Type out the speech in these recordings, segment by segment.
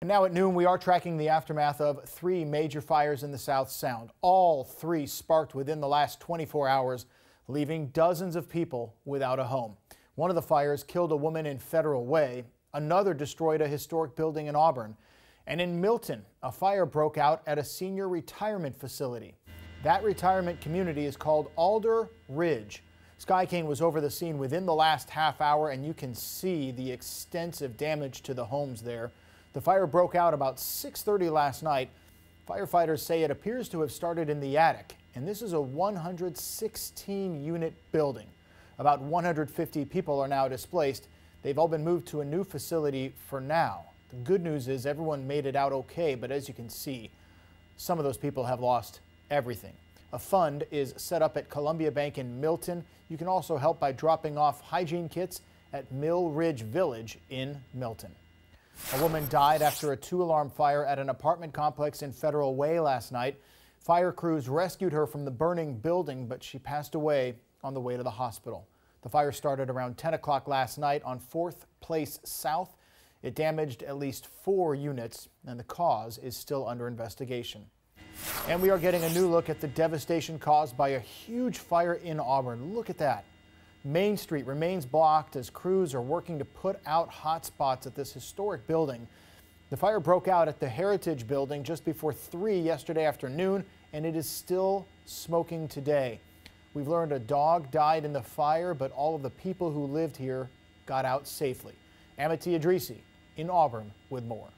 Now at noon, we are tracking the aftermath of three major fires in the South Sound. All three sparked within the last 24 hours, leaving dozens of people without a home. One of the fires killed a woman in Federal Way. Another destroyed a historic building in Auburn. And in Milton, a fire broke out at a senior retirement facility. That retirement community is called Alder Ridge. Sky King was over the scene within the last half hour, and you can see the extensive damage to the homes there. The fire broke out about 6:30 last night. Firefighters say it appears to have started in the attic, and this is a 116-unit building. About 150 people are now displaced. They've all been moved to a new facility for now. The good news is everyone made it out okay, but as you can see, some of those people have lost everything. A fund is set up at Columbia Bank in Milton. You can also help by dropping off hygiene kits at Mill Ridge Village in Milton. A woman died after a 2-alarm fire at an apartment complex in Federal Way last night. Fire crews rescued her from the burning building, but she passed away on the way to the hospital. The fire started around 10 o'clock last night on 4th Place South. It damaged at least 4 units, and the cause is still under investigation. And we are getting a new look at the devastation caused by a huge fire in Auburn. Look at that. Main Street remains blocked as crews are working to put out hot spots at this historic building. The fire broke out at the Heritage Building just before 3 yesterday afternoon, and it is still smoking today. We've learned a dog died in the fire, but all of the people who lived here got out safely. Amity Idrisi in Auburn with more.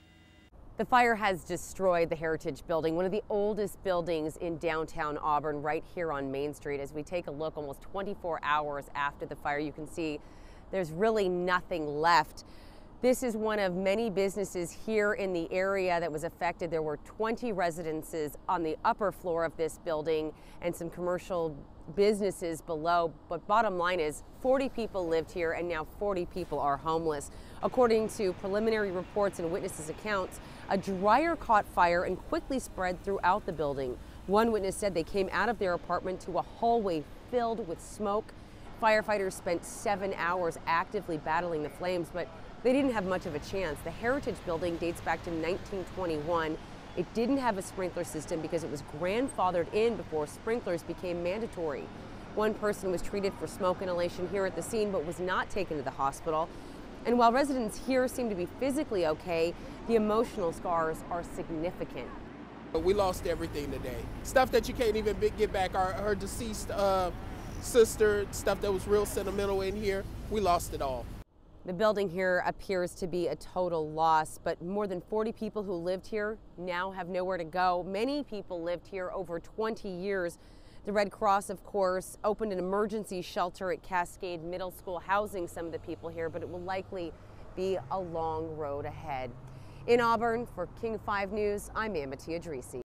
The fire has destroyed the Heritage Building, one of the oldest buildings in downtown Auburn, right here on Main Street. As we take a look almost 24 hours after the fire, you can see there's really nothing left. This is one of many businesses here in the area that was affected. There were 20 residences on the upper floor of this building and some commercial businesses below. But bottom line is 40 people lived here and now 40 people are homeless. According to preliminary reports and witnesses' accounts, a dryer caught fire and quickly spread throughout the building. One witness said they came out of their apartment to a hallway filled with smoke. Firefighters spent 7 hours actively battling the flames, but they didn't have much of a chance. The Heritage Building dates back to 1921. It didn't have a sprinkler system because it was grandfathered in before sprinklers became mandatory. One person was treated for smoke inhalation here at the scene but was not taken to the hospital. And while residents here seem to be physically okay, the emotional scars are significant. We lost everything today. Stuff that you can't even get back. Her deceased sister, stuff that was real sentimental in here, we lost it all. The building here appears to be a total loss, but more than 40 people who lived here now have nowhere to go. Many people lived here over 20 years. The Red Cross, of course, opened an emergency shelter at Cascade Middle School, housing some of the people here, but it will likely be a long road ahead. In Auburn, for King 5 News, I'm Amity Idrisi.